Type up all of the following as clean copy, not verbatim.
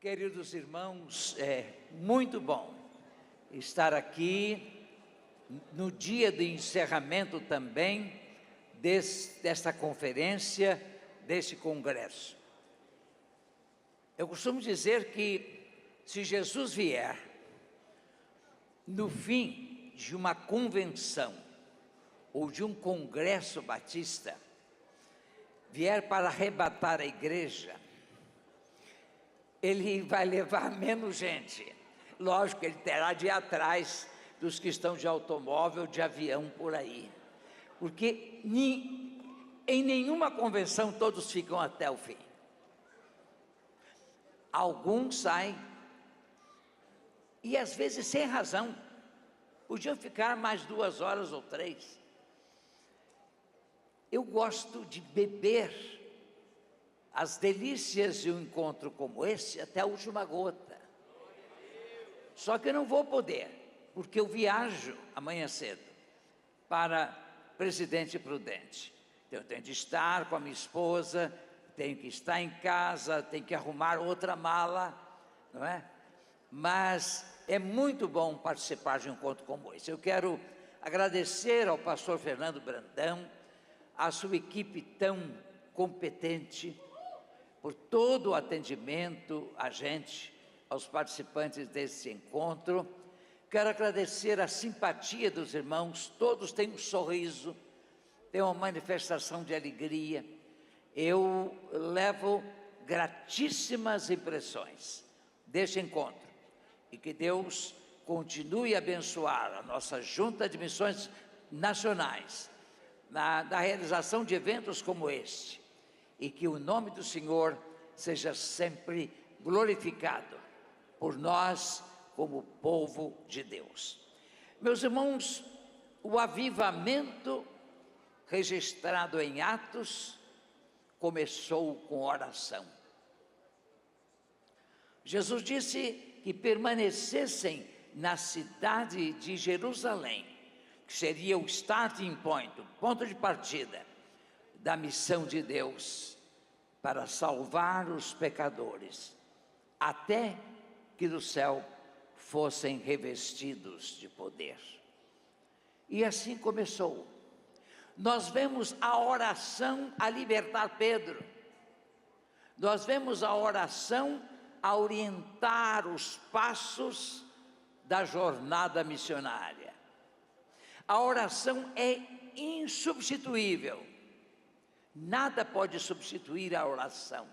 Queridos irmãos, é muito bom estar aqui no dia de encerramento também desta conferência, deste congresso. Eu costumo dizer que se Jesus vier no fim de uma convenção ou de um congresso batista, vier para arrebatar a igreja, ele vai levar menos gente. Lógico que ele terá de ir atrás dos que estão de automóvel, de avião por aí, porque em nenhuma convenção todos ficam até o fim. Alguns saem, e às vezes sem razão, podiam ficar mais 2 horas ou 3. Eu gosto de beber as delícias de um encontro como esse até a última gota. Só que eu não vou poder, porque eu viajo amanhã cedo para Presidente Prudente. Então eu tenho de estar com a minha esposa, tenho que estar em casa, tenho que arrumar outra mala, não é? Mas é muito bom participar de um encontro como esse. Eu quero agradecer ao pastor Fernando Brandão, a sua equipe tão competente, por todo o atendimento a gente, aos participantes desse encontro. Quero agradecer a simpatia dos irmãos, todos têm um sorriso, têm uma manifestação de alegria. Eu levo gratíssimas impressões deste encontro, e que Deus continue a abençoar a nossa Junta de Missões Nacionais, na realização de eventos como este, e que o nome do Senhor seja sempre glorificado por nós como povo de Deus. Meus irmãos, o avivamento registrado em Atos começou com oração. Jesus disse que permanecessem na cidade de Jerusalém, que seria o starting point, o ponto de partida da missão de Deus para salvar os pecadores, até que do céu fossem revestidos de poder. E assim começou. Nós vemos a oração a libertar Pedro, nós vemos a oração a orientar os passos da jornada missionária. A oração é insubstituível. Nada pode substituir a oração.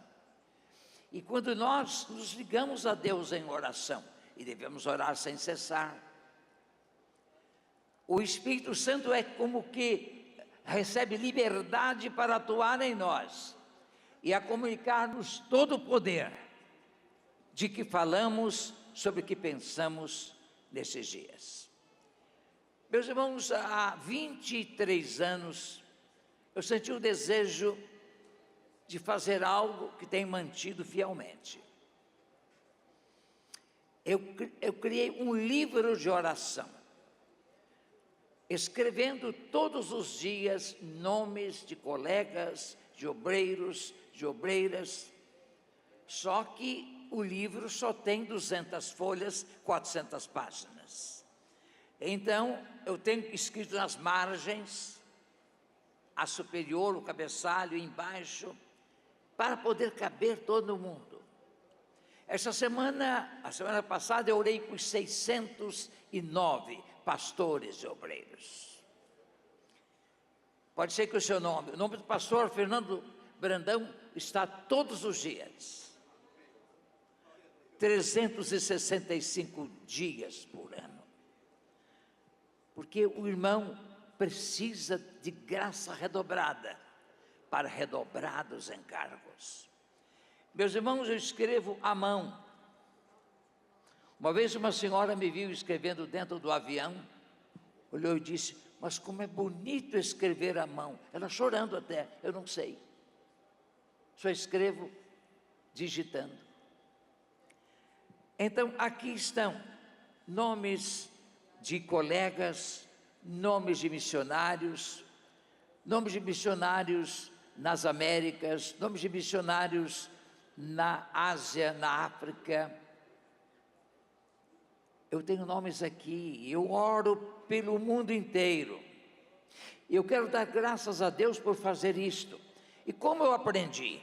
E quando nós nos ligamos a Deus em oração, e devemos orar sem cessar, o Espírito Santo é como que recebe liberdade para atuar em nós e a comunicar-nos todo o poder de que falamos, sobre o que pensamos nesses dias. Meus irmãos, há 23 anos, eu senti o desejo de fazer algo que tenho mantido fielmente. Eu criei um livro de oração, escrevendo todos os dias nomes de colegas, de obreiros, de obreiras, só que o livro só tem 200 folhas, 400 páginas. Então, eu tenho escrito nas margens, a superior, o cabeçalho, embaixo, para poder caber todo mundo. A semana passada, eu orei por 609 pastores e obreiros. Pode ser que o nome do pastor Fernando Brandão está todos os dias, 365 dias por ano, porque o irmão precisa de graça redobrada para redobrados encargos. Meus irmãos, eu escrevo à mão. Uma vez uma senhora me viu escrevendo dentro do avião, olhou e disse: mas como é bonito escrever à mão. Ela chorando até, eu não sei, só escrevo digitando. Então aqui estão nomes de colegas, nomes de missionários nas Américas, nomes de missionários na Ásia, na África. Eu tenho nomes aqui, eu oro pelo mundo inteiro. Eu quero dar graças a Deus por fazer isto. E como eu aprendi?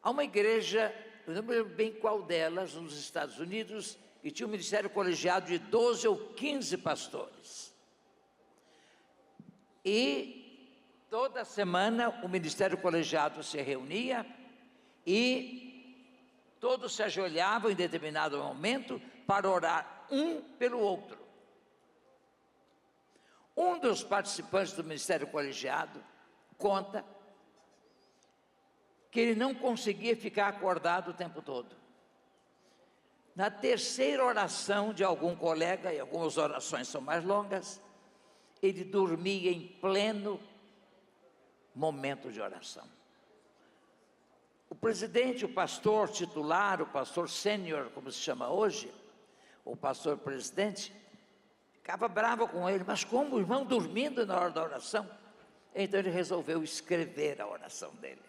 Há uma igreja, eu não me lembro bem qual delas, nos Estados Unidos, e tinha um ministério colegiado de 12 ou 15 pastores. E toda semana o ministério colegiado se reunia e todos se ajoelhavam em determinado momento para orar um pelo outro. Um dos participantes do ministério colegiado conta que ele não conseguia ficar acordado o tempo todo. Na terceira oração de algum colega, e algumas orações são mais longas, ele dormia em pleno momento de oração. O presidente, o pastor titular, o pastor sênior, como se chama hoje, o pastor presidente, ficava bravo com ele, mas como o irmão dormindo na hora da oração? Então ele resolveu escrever a oração dele,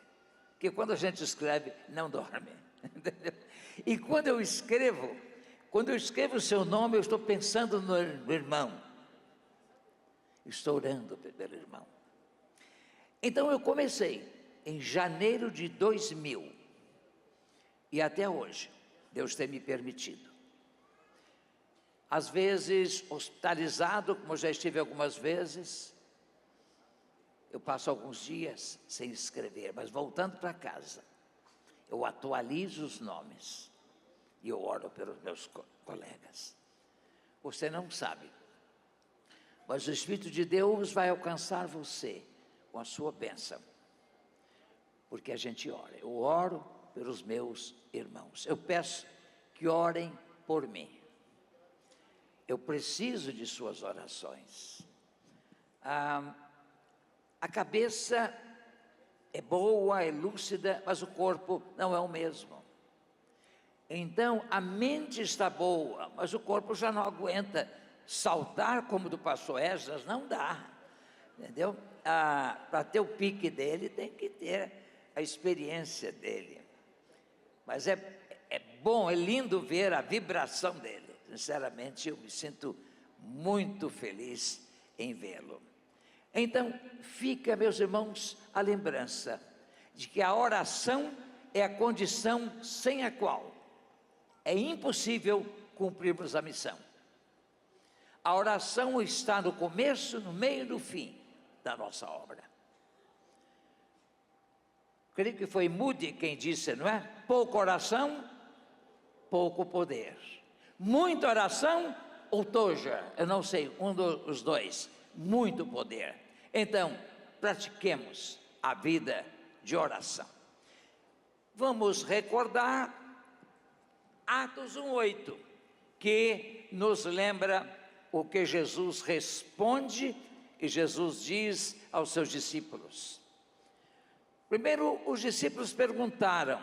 porque quando a gente escreve, não dorme, entendeu? E quando eu escrevo o seu nome, eu estou pensando no irmão, estou orando pelo irmão. Então eu comecei em janeiro de 2000, e até hoje, Deus tem me permitido. Às vezes hospitalizado, como já estive algumas vezes, eu passo alguns dias sem escrever, mas voltando para casa, eu atualizo os nomes e eu oro pelos meus colegas. Você não sabe, mas o Espírito de Deus vai alcançar você com a sua bênção, porque a gente ora. Eu oro pelos meus irmãos, eu peço que orem por mim. Eu preciso de suas orações. A cabeça é boa, é lúcida, mas o corpo não é o mesmo. Então, a mente está boa, mas o corpo já não aguenta saltar como do pastor Esdras, não dá, entendeu? Para ter o pique dele, tem que ter a experiência dele. Mas é bom, é lindo ver a vibração dele. Sinceramente, eu me sinto muito feliz em vê-lo. Então, fica, meus irmãos, a lembrança de que a oração é a condição sem a qual é impossível cumprirmos a missão. A oração está no começo, no meio e no fim da nossa obra. Creio que foi Moody quem disse, não é? Pouca oração, pouco poder. Muita oração ou toja, eu não sei, um dos dois, muito poder. Então, pratiquemos a vida de oração. Vamos recordar Atos 1:8, que nos lembra o que Jesus responde e Jesus diz aos seus discípulos. Primeiro, os discípulos perguntaram,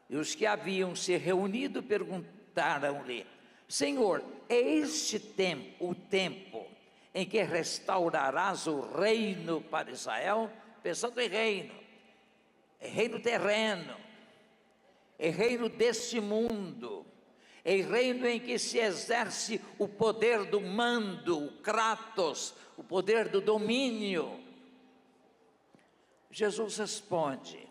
e os que haviam se reunido perguntaram-lhe: Senhor, é este tempo, o tempo em que restaurarás o reino para Israel? Pensando em reino, é reino terreno, é reino deste mundo, é reino em que se exerce o poder do mando, o kratos, o poder do domínio. Jesus responde,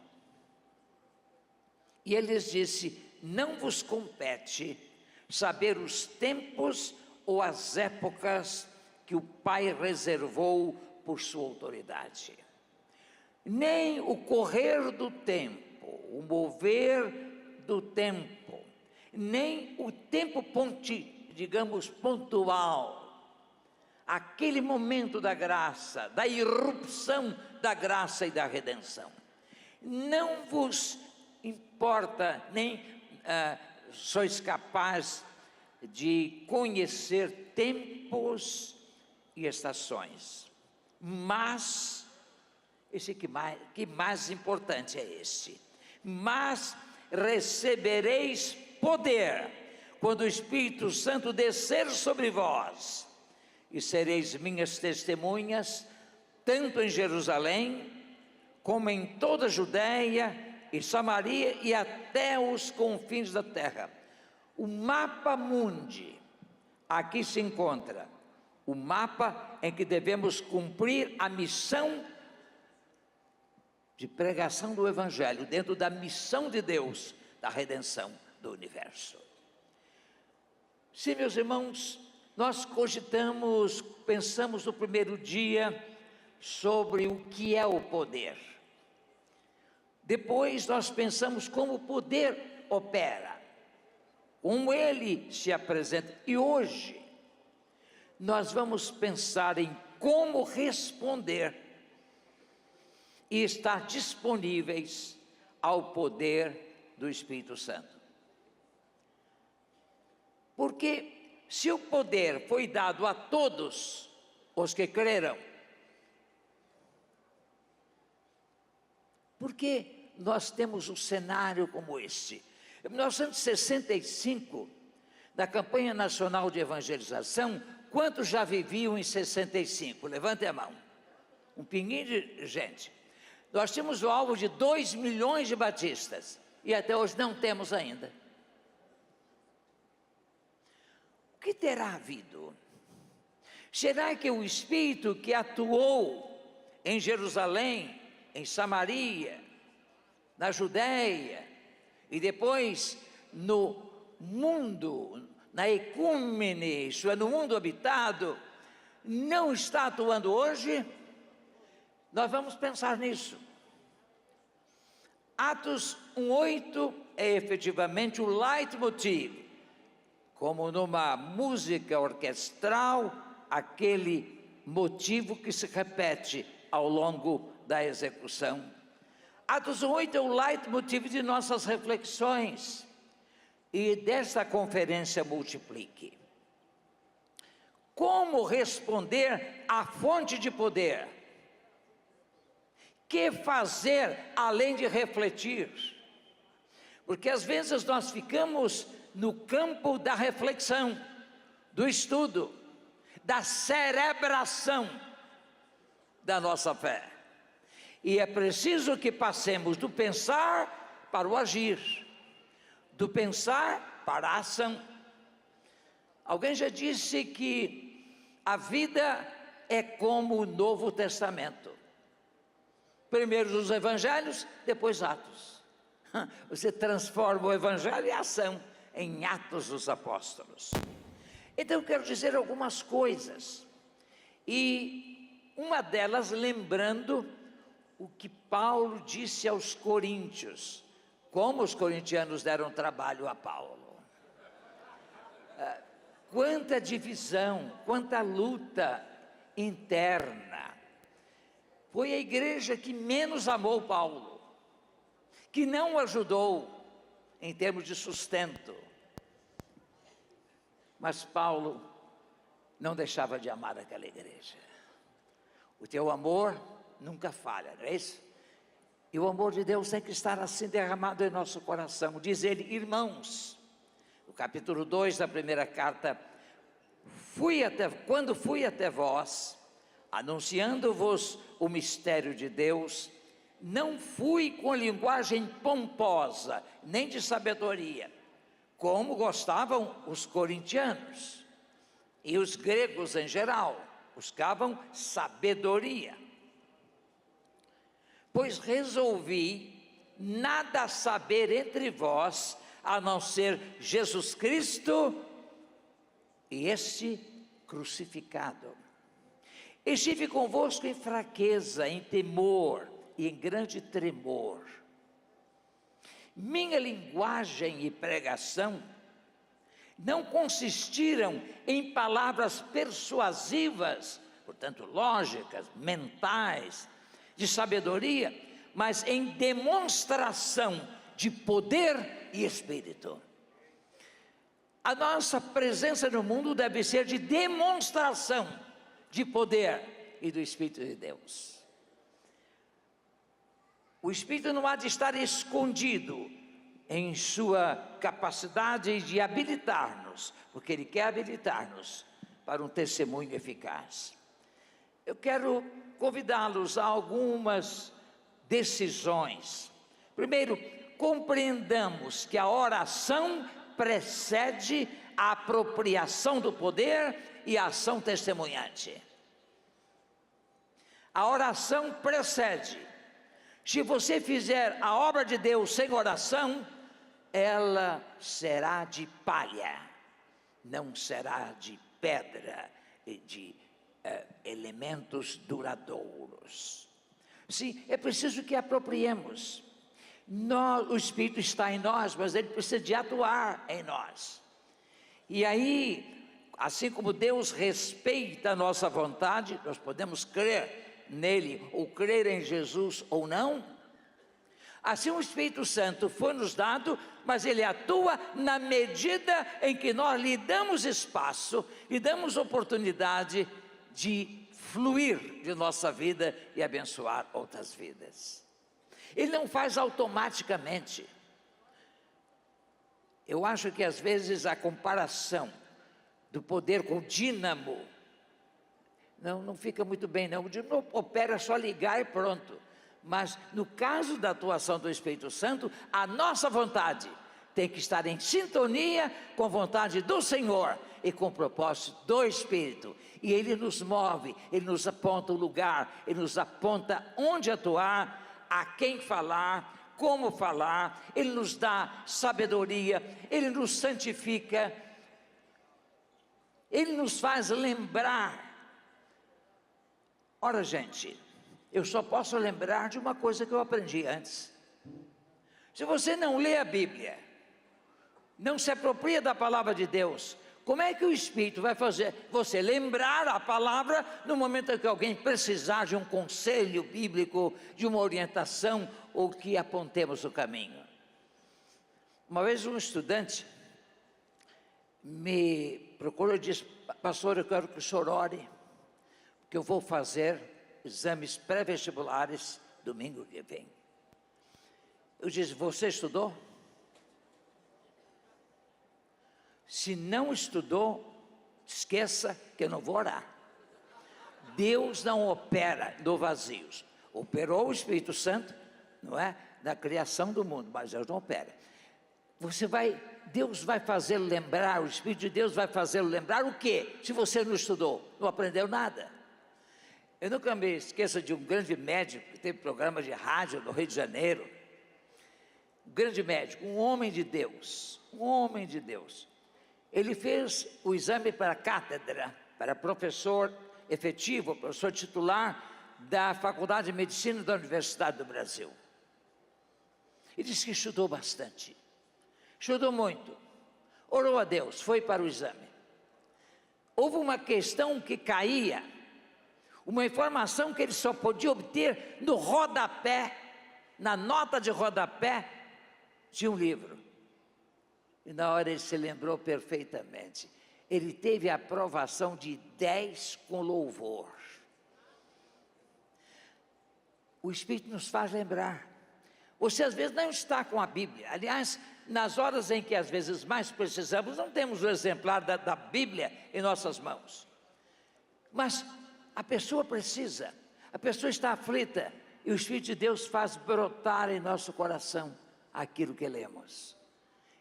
e ele lhes disse: não vos compete saber os tempos ou as épocas que o Pai reservou por sua autoridade, nem o correr do tempo, o mover do tempo, nem o tempo pontual, aquele momento da graça, da irrupção da graça e da redenção. Não vos importa, nem sois capaz de conhecer tempos e estações, mas, esse que mais importante é esse, mas recebereis poder, quando o Espírito Santo descer sobre vós, e sereis minhas testemunhas, tanto em Jerusalém, como em toda a Judéia, e Samaria e até os confins da terra. O mapa mundi, aqui se encontra o mapa em que devemos cumprir a missão de pregação do Evangelho, dentro da missão de Deus, da redenção do universo. Sim, meus irmãos, nós cogitamos, pensamos no primeiro dia sobre o que é o poder. Depois nós pensamos como o poder opera, como ele se apresenta. E hoje nós vamos pensar em como responder e estar disponíveis ao poder do Espírito Santo. Porque se o poder foi dado a todos os que creram, por que nós temos um cenário como este? Em 1965, na campanha nacional de evangelização, quantos já viviam em 65? Levante a mão. Um pinguinho de gente. Nós tínhamos o alvo de 2 milhões de batistas, e até hoje não temos ainda. O que terá havido? Será que o Espírito que atuou em Jerusalém, em Samaria, na Judéia, e depois no mundo, na ecúmene, isso é, no mundo habitado, não está atuando hoje? Nós vamos pensar nisso. Atos 1:8 é efetivamente o leitmotiv, como numa música orquestral, aquele motivo que se repete ao longo da execução. Atos 1:8 é o leitmotiv de nossas reflexões e desta conferência Multiplique. Como responder à fonte de poder? Que fazer além de refletir? Porque às vezes nós ficamos no campo da reflexão, do estudo, da cerebração da nossa fé. E é preciso que passemos do pensar para o agir, do pensar para a ação. Alguém já disse que a vida é como o Novo Testamento. Primeiro os evangelhos, depois Atos. Você transforma o evangelho e a ação em Atos dos Apóstolos. Então eu quero dizer algumas coisas, e uma delas lembrando o que Paulo disse aos coríntios, como os corintianos deram trabalho a Paulo. Quanta divisão, quanta luta interna. Foi a igreja que menos amou Paulo, que não o ajudou em termos de sustento. Mas Paulo não deixava de amar aquela igreja. O teu amor nunca falha, não é isso? E o amor de Deus tem que estar assim derramado em nosso coração. Diz ele: irmãos, no capítulo 2 da primeira carta, quando fui até vós, anunciando-vos o mistério de Deus, não fui com linguagem pomposa, nem de sabedoria, como gostavam os corintianos, e os gregos em geral, buscavam sabedoria. Pois resolvi nada saber entre vós, a não ser Jesus Cristo e este crucificado. Estive convosco em fraqueza, em temor e em grande tremor. Minha linguagem e pregação não consistiram em palavras persuasivas, portanto lógicas, mentais, de sabedoria, mas em demonstração de poder e espírito. A nossa presença no mundo deve ser de demonstração de poder e do Espírito de Deus. O Espírito não há de estar escondido em sua capacidade de habilitar-nos, porque Ele quer habilitar-nos para um testemunho eficaz. Eu quero convidá-los a algumas decisões. Primeiro, compreendamos que a oração precede a apropriação do poder e a ação testemunhante. A oração precede. Se você fizer a obra de Deus sem oração, ela será de palha, não será de pedra e de elementos duradouros. Sim, é preciso que apropriemos. O Espírito está em nós, mas ele precisa de atuar em nós. E aí, assim como Deus respeita a nossa vontade, nós podemos crer nele, ou crer em Jesus ou não. Assim o Espírito Santo foi nos dado, mas ele atua na medida em que nós lhe damos espaço, lhe damos oportunidade de fluir de nossa vida e abençoar outras vidas. Ele não faz automaticamente. Eu acho que às vezes a comparação do poder com o dínamo não fica muito bem, não. O dínamo opera só ligar e pronto. Mas no caso da atuação do Espírito Santo, a nossa vontade tem que estar em sintonia com a vontade do Senhor e com o propósito do Espírito. E Ele nos move, Ele nos aponta o lugar, Ele nos aponta onde atuar, a quem falar, como falar. Ele nos dá sabedoria, Ele nos santifica, Ele nos faz lembrar. Ora, gente, eu só posso lembrar de uma coisa que eu aprendi antes. Se você não lê a Bíblia, não se apropria da palavra de Deus, como é que o Espírito vai fazer você lembrar a palavra no momento em que alguém precisar de um conselho bíblico, de uma orientação, ou que apontemos o caminho? Uma vez um estudante me procurou e disse: pastor, eu quero que o senhor ore, porque eu vou fazer exames pré-vestibulares domingo que vem. Eu disse: você estudou? Se não estudou, esqueça que eu não vou orar. Deus não opera no vazio. Operou o Espírito Santo, não é? Na criação do mundo, mas Deus não opera. Deus vai fazê-lo lembrar, o Espírito de Deus vai fazê-lo lembrar o quê? Se você não estudou, não aprendeu nada. Eu nunca me esqueço de um grande médico que teve programa de rádio no Rio de Janeiro. Um grande médico, um homem de Deus, Ele fez o exame para a cátedra, para professor efetivo, professor titular da Faculdade de Medicina da Universidade do Brasil. Ele disse que estudou bastante, estudou muito, orou a Deus, foi para o exame. Houve uma questão que caía, uma informação que ele só podia obter no rodapé, na nota de rodapé de um livro. E na hora ele se lembrou perfeitamente. Ele teve a aprovação de 10 com louvor. O Espírito nos faz lembrar. Você às vezes não está com a Bíblia. Aliás, nas horas em que às vezes mais precisamos, não temos o exemplar da Bíblia em nossas mãos. Mas a pessoa precisa, a pessoa está aflita, e o Espírito de Deus faz brotar em nosso coração aquilo que lemos.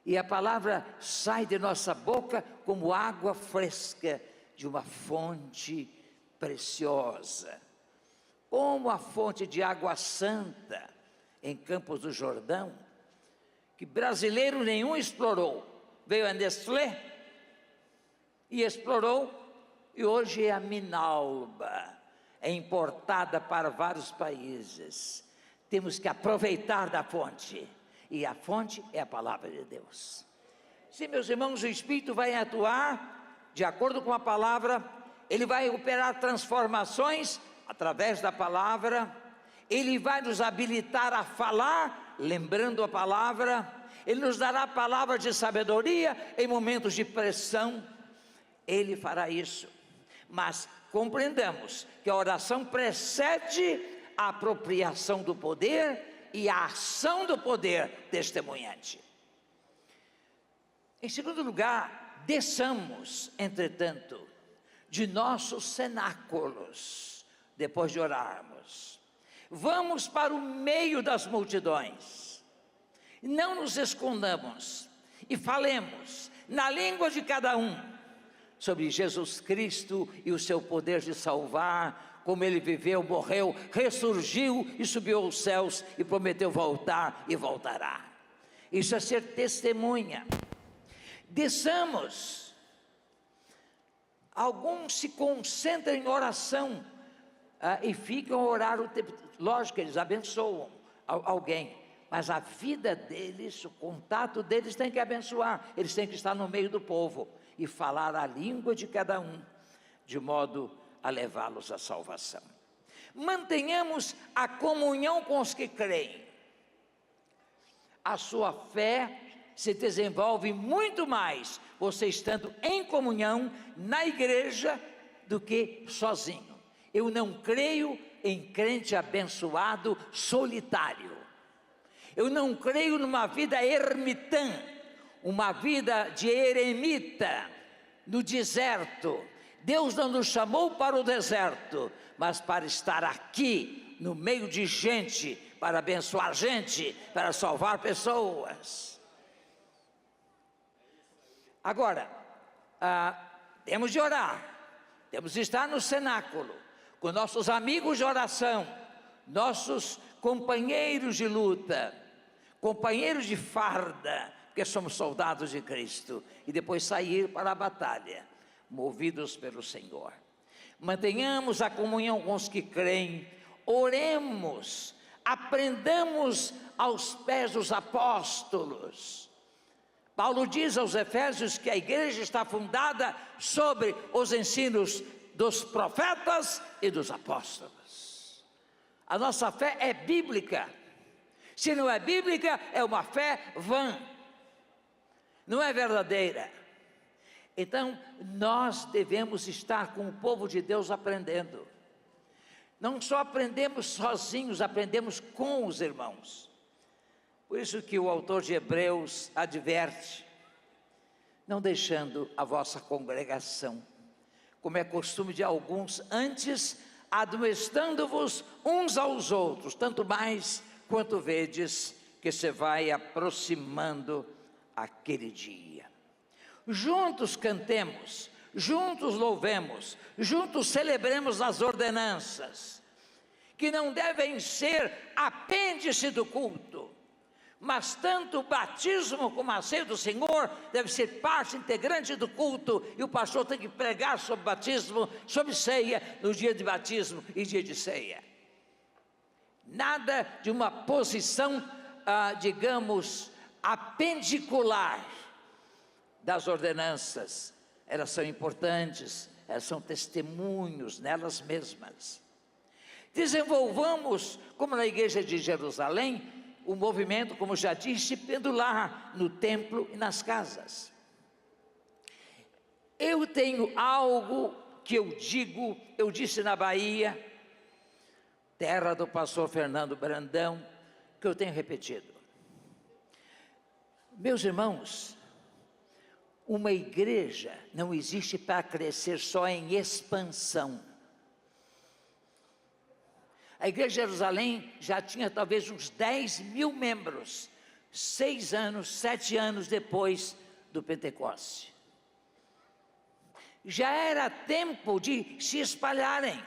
E a palavra sai de nossa boca como água fresca de uma fonte preciosa, como a fonte de água santa em Campos do Jordão, que brasileiro nenhum explorou. Veio a Nestlé e explorou, e hoje é a Minalba, é importada para vários países. Temos que aproveitar da fonte, e a fonte é a palavra de Deus. Sim, meus irmãos, o Espírito vai atuar de acordo com a palavra, ele vai operar transformações através da palavra, ele vai nos habilitar a falar, lembrando a palavra, ele nos dará palavra de sabedoria em momentos de pressão, ele fará isso. Mas compreendamos que a oração precede a apropriação do poder e a ação do poder testemunhante. Em segundo lugar, desçamos, entretanto, de nossos cenáculos, depois de orarmos. Vamos para o meio das multidões. Não nos escondamos e falemos na língua de cada um sobre Jesus Cristo e o seu poder de salvar, como ele viveu, morreu, ressurgiu e subiu aos céus e prometeu voltar e voltará. Isso é ser testemunha. Desçamos. Alguns se concentram em oração e ficam a orar o tempo. Lógico que eles abençoam alguém, mas a vida deles, o contato deles tem que abençoar. Eles têm que estar no meio do povo e falar a língua de cada um, de modo a levá-los à salvação. Mantenhamos a comunhão com os que creem. A sua fé se desenvolve muito mais você estando em comunhão na igreja do que sozinho. Eu não creio em crente abençoado solitário. Eu não creio numa vida ermitã, uma vida de eremita no deserto. Deus não nos chamou para o deserto, mas para estar aqui no meio de gente, para abençoar gente, para salvar pessoas. Agora, temos de orar, temos de estar no cenáculo, com nossos amigos de oração, nossos companheiros de luta, companheiros de farda, porque somos soldados de Cristo, e depois sair para a batalha, movidos pelo Senhor. Mantenhamos a comunhão com os que creem, oremos, aprendamos aos pés dos apóstolos. Paulo diz aos Efésios que a igreja está fundada sobre os ensinos dos profetas e dos apóstolos. A nossa fé é bíblica. Se não é bíblica, é uma fé vã, não é verdadeira. Então, nós devemos estar com o povo de Deus aprendendo. Não só aprendemos sozinhos, aprendemos com os irmãos. Por isso que o autor de Hebreus adverte: não deixando a vossa congregação, como é costume de alguns, antes admoestando-vos uns aos outros, tanto mais quanto vedes que se vai aproximando aquele dia. Juntos cantemos, juntos louvemos, juntos celebremos as ordenanças, que não devem ser apêndice do culto, mas tanto o batismo como a ceia do Senhor deve ser parte integrante do culto, e o pastor tem que pregar sobre batismo, sobre ceia, no dia de batismo e dia de ceia. Nada de uma posição, digamos, apendicular das ordenanças. Elas são importantes, elas são testemunhos nelas mesmas. Desenvolvamos, como na igreja de Jerusalém, o movimento, como já disse, pendular no templo e nas casas. Eu tenho algo que eu disse na Bahia, terra do pastor Fernando Brandão, que eu tenho repetido. Meus irmãos, uma igreja não existe para crescer só em expansão. A igreja de Jerusalém já tinha talvez uns 10 mil membros, 6 anos, 7 anos depois do Pentecoste. Já era tempo de se espalharem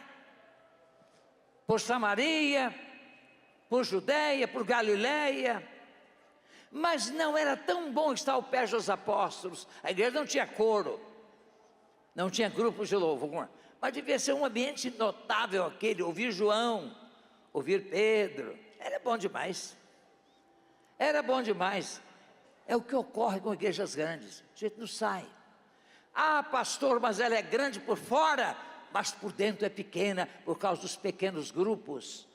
por Samaria, por Judeia, por Galileia, mas não era tão bom estar ao pé dos apóstolos. A igreja não tinha coro, não tinha grupos de louvor, mas devia ser um ambiente notável aquele, ouvir João, ouvir Pedro, era bom demais. Era bom demais. É o que ocorre com igrejas grandes, a gente não sai. Ah, pastor, mas ela é grande por fora, mas por dentro é pequena, por causa dos pequenos grupos.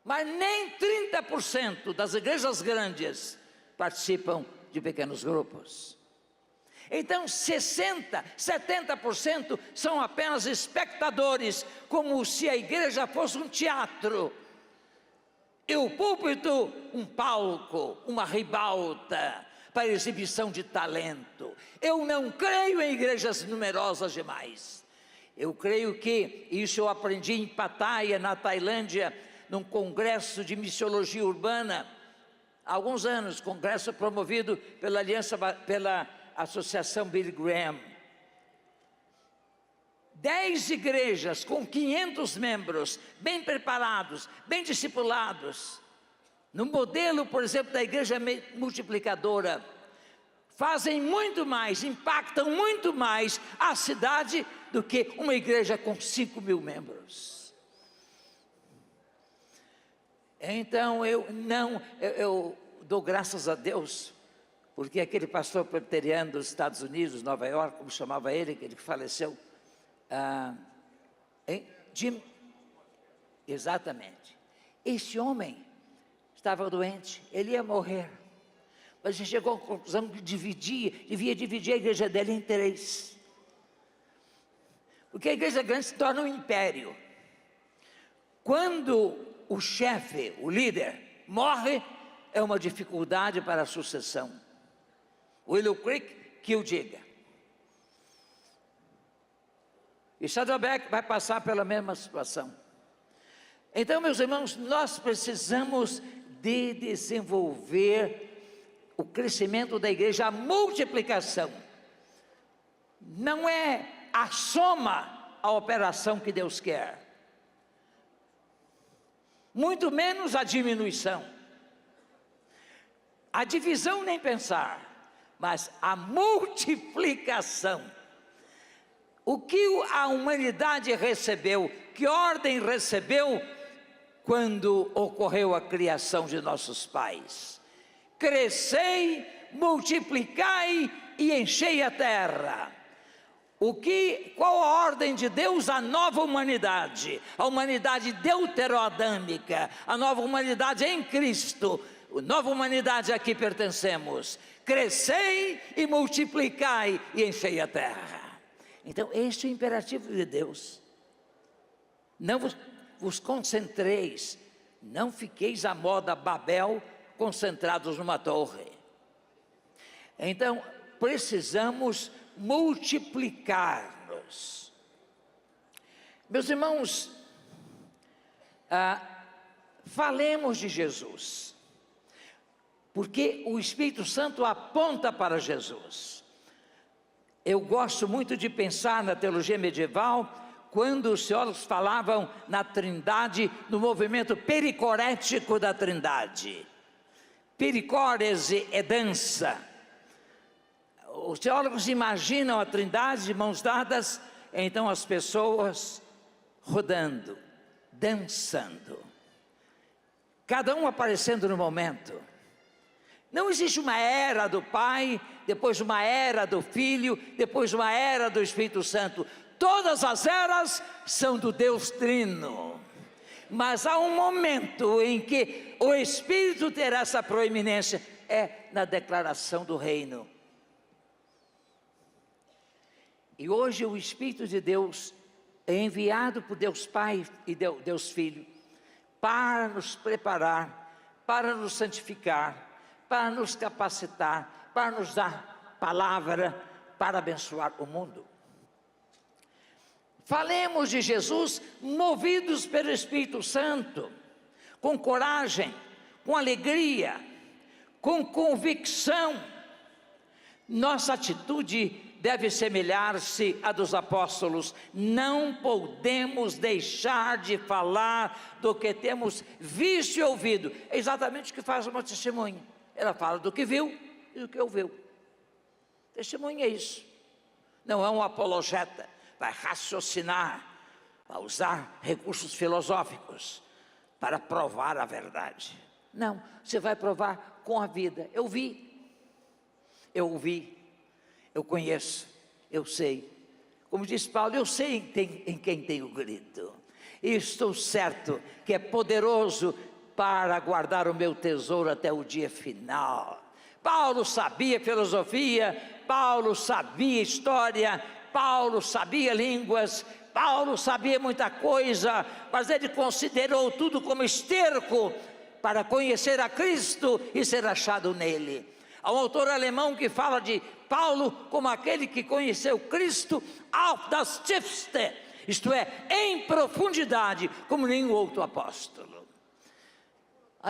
Mas nem 30% das igrejas grandes participam de pequenos grupos. Então 60%, 70% são apenas espectadores, como se a igreja fosse um teatro, e o púlpito um palco, uma ribalta para exibição de talento. Eu não creio em igrejas numerosas demais. Eu creio que, isso eu aprendi em Pattaya, na Tailândia, num congresso de missiologia urbana, Há alguns anos, congresso promovido pela Associação Billy Graham. 10 igrejas com 500 membros, bem preparados, bem discipulados, no modelo, por exemplo, da igreja multiplicadora, fazem muito mais, impactam muito mais a cidade do que uma igreja com 5.000 membros. Então eu dou graças a Deus, porque aquele pastor presbiteriano dos Estados Unidos, Nova York, como chamava ele, que faleceu, Jim, exatamente, esse homem estava doente, ele ia morrer, mas ele chegou à conclusão que devia dividir a igreja dele em 3, porque a igreja grande se torna um império. Quando o chefe, o líder, morre, é uma dificuldade para a sucessão. Willow Creek, que o diga. E Saddleback vai passar pela mesma situação. Então, meus irmãos, nós precisamos de desenvolver o crescimento da igreja, a multiplicação. Não é a soma a operação que Deus quer, muito menos a diminuição. A divisão nem pensar, mas a multiplicação. O que a humanidade recebeu, que ordem recebeu quando ocorreu a criação de nossos pais? Crescei, multiplicai e enchei a terra. Qual a ordem de Deus à nova humanidade? A humanidade deuteroadâmica, a nova humanidade em Cristo, a nova humanidade a que pertencemos. Crescei e multiplicai e enchei a terra. Então, este é o imperativo de Deus. Não vos concentreis, não fiqueis à moda Babel, concentrados numa torre. Então, precisamos multiplicar-nos. Meus irmãos, falemos de Jesus, porque o Espírito Santo aponta para Jesus. Eu gosto muito de pensar na teologia medieval, quando os teólogos falavam na Trindade, no movimento pericorético da Trindade. Pericórese é dança. Os teólogos imaginam a Trindade de mãos dadas, então as pessoas rodando, dançando, cada um aparecendo no momento. Não existe uma era do Pai, depois uma era do Filho, depois uma era do Espírito Santo. Todas as eras são do Deus Trino. Mas há um momento em que o Espírito terá essa proeminência, é na declaração do reino. E hoje o Espírito de Deus é enviado por Deus Pai e Deus Filho para nos preparar, para nos santificar, para nos capacitar, para nos dar palavra, para abençoar o mundo. Falemos de Jesus movidos pelo Espírito Santo, com coragem, com alegria, com convicção. Nossa atitude deve semelhar-se à dos apóstolos. Não podemos deixar de falar do que temos visto e ouvido. É exatamente o que faz uma testemunha. Ela fala do que viu e do que ouviu. Testemunha é isso. Não é um apologeta, vai raciocinar, vai usar recursos filosóficos para provar a verdade. Não, você vai provar com a vida. Eu vi, eu ouvi, eu conheço, eu sei. Como diz Paulo, eu sei em quem tem o grito. E estou certo que é poderoso para guardar o meu tesouro até o dia final. Paulo sabia filosofia, Paulo sabia história, Paulo sabia línguas, Paulo sabia muita coisa, mas ele considerou tudo como esterco para conhecer a Cristo e ser achado nele. Há um autor alemão que fala de Paulo como aquele que conheceu Cristo auf das tiefste, isto é, em profundidade, como nenhum outro apóstolo.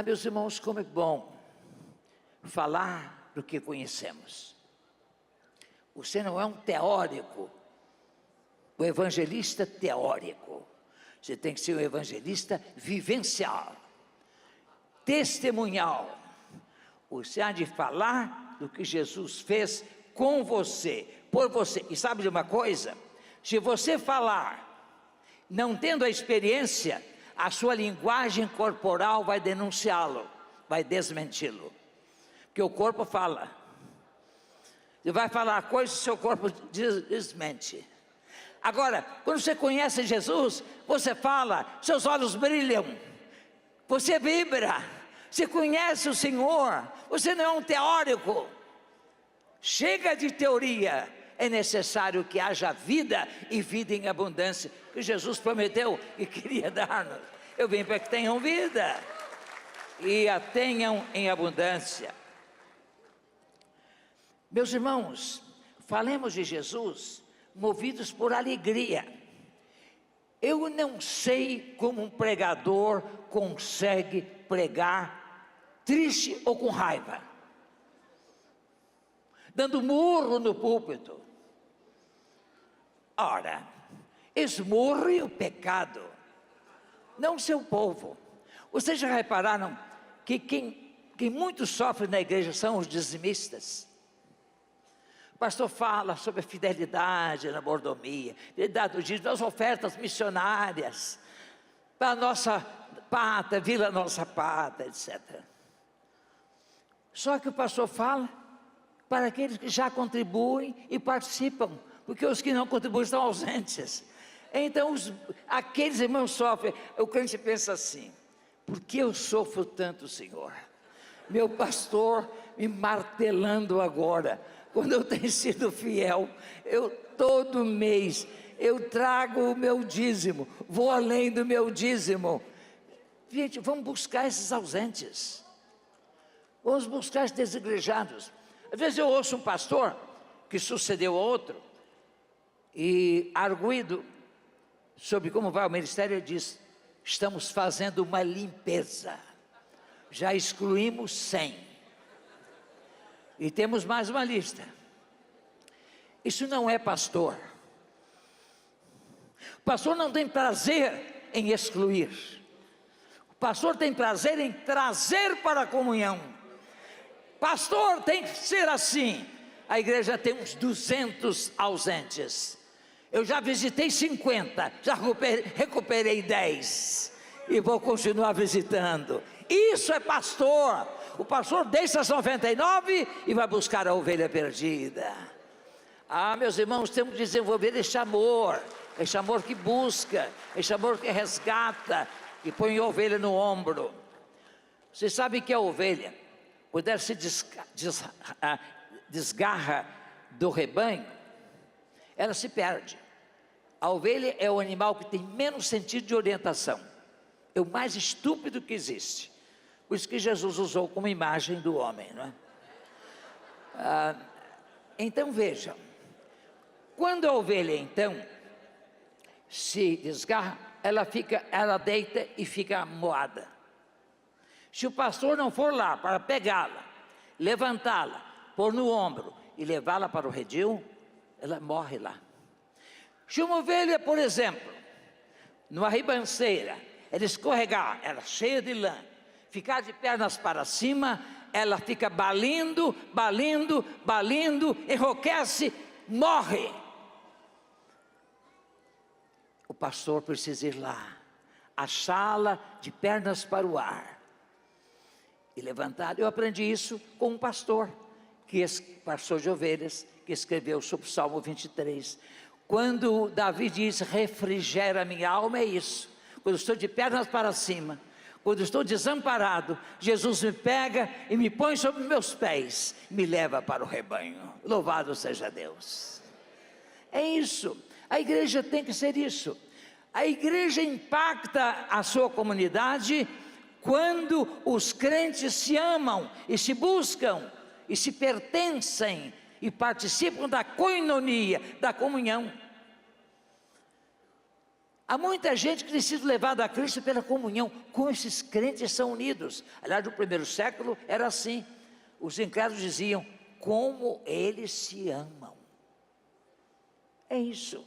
Meus irmãos, como é bom falar do que conhecemos. Você não é um teórico, o evangelista teórico. Você tem que ser um evangelista vivencial, testemunhal. Você há de falar do que Jesus fez com você, por você. E sabe de uma coisa? Se você falar, não tendo a experiência, a sua linguagem corporal vai denunciá-lo, vai desmenti-lo. Porque o corpo fala. Você vai falar coisas, seu corpo desmente. Agora, quando você conhece Jesus, você fala, seus olhos brilham, você vibra, você conhece o Senhor, você não é um teórico. Chega de teoria, é necessário que haja vida e vida em abundância, que Jesus prometeu e queria dar-nos. Eu vim para que tenham vida e a tenham em abundância. Meus irmãos, falemos de Jesus movidos por alegria. Eu não sei como um pregador consegue pregar triste ou com raiva, dando murro no púlpito. Ora, esmurre o pecado, não o seu povo. Vocês já repararam que quem muito sofre na igreja são os dizimistas? O pastor fala sobre a fidelidade na mordomia, fidelidade do dízimo, das ofertas missionárias, para a nossa pátria, Vila Nossa Pátria, etc. Só que o pastor fala para aqueles que já contribuem e participam, porque os que não contribuem estão ausentes. Então, aqueles irmãos sofrem. O crente pensa assim: por que eu sofro tanto, Senhor? Meu pastor me martelando agora, quando eu tenho sido fiel. Todo mês, eu trago o meu dízimo, vou além do meu dízimo. Gente, vamos buscar esses ausentes, vamos buscar esses desigrejados. Às vezes eu ouço um pastor, que sucedeu a outro, e arguido sobre como vai o ministério, ele diz: estamos fazendo uma limpeza, já excluímos 100, e temos mais uma lista. Isso não é pastor. O pastor não tem prazer em excluir, o pastor tem prazer em trazer para a comunhão. Pastor tem que ser assim. A igreja tem uns 200 ausentes, eu já visitei 50, já recuperei 10, e vou continuar visitando. Isso é pastor. O pastor deixa as 99 e vai buscar a ovelha perdida. Meus irmãos, temos que desenvolver esse amor que busca, esse amor que resgata, e põe a ovelha no ombro. Você sabe que a ovelha, quando ela se desgarra do rebanho, ela se perde. A ovelha é o animal que tem menos sentido de orientação, é o mais estúpido que existe. Por isso que Jesus usou como imagem do homem, não é? Então vejam, quando a ovelha então se desgarra, ela deita e fica moada. Se o pastor não for lá para pegá-la, levantá-la, pôr no ombro e levá-la para o redil, ela morre lá. Se uma ovelha, por exemplo, numa ribanceira, ela escorregar, ela cheia de lã, ficar de pernas para cima, ela fica balindo, enrouquece, morre. O pastor precisa ir lá, achá-la de pernas para o ar e levantar. Eu aprendi isso com um pastor de ovelhas, que escreveu sobre o Salmo 23. Quando Davi diz: refrigera minha alma, é isso. Quando estou de pernas para cima, quando estou desamparado, Jesus me pega e me põe sobre meus pés, me leva para o rebanho. Louvado seja Deus. É isso. A igreja tem que ser isso. A igreja impacta a sua comunidade quando os crentes se amam e se buscam e se pertencem e participam da koinonia, da comunhão. Há muita gente que tem sido levada a Cristo pela comunhão, com esses crentes são unidos. Aliás, no primeiro século era assim. Os incrédulos diziam: como eles se amam. É isso.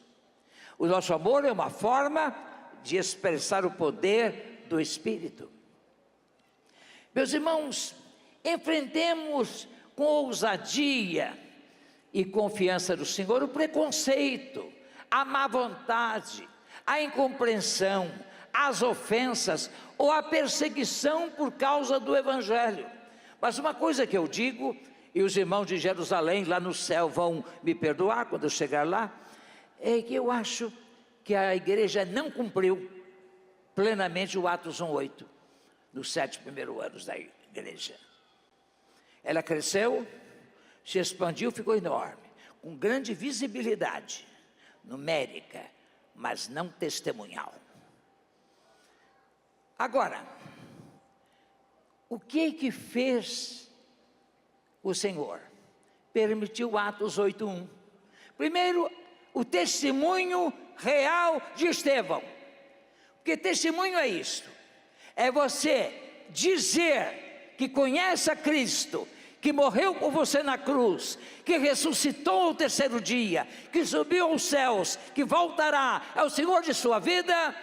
O nosso amor é uma forma de expressar o poder do Espírito. Meus irmãos, enfrentemos com ousadia e confiança do Senhor o preconceito, a má vontade, a incompreensão, as ofensas ou a perseguição por causa do Evangelho. Mas uma coisa que eu digo, e os irmãos de Jerusalém lá no céu vão me perdoar quando eu chegar lá, é que eu acho que a igreja não cumpriu plenamente o Atos 1:8, nos 7 primeiros anos da igreja. Ela cresceu, se expandiu, ficou enorme, com grande visibilidade numérica, mas não testemunhal. Agora, o que fez o Senhor? Permitiu Atos 8:1. Primeiro, o testemunho real de Estevão. Porque testemunho é isto: é você dizer que conhece a Cristo, que morreu por você na cruz, que ressuscitou ao terceiro dia, que subiu aos céus, que voltará, é o Senhor de sua vida.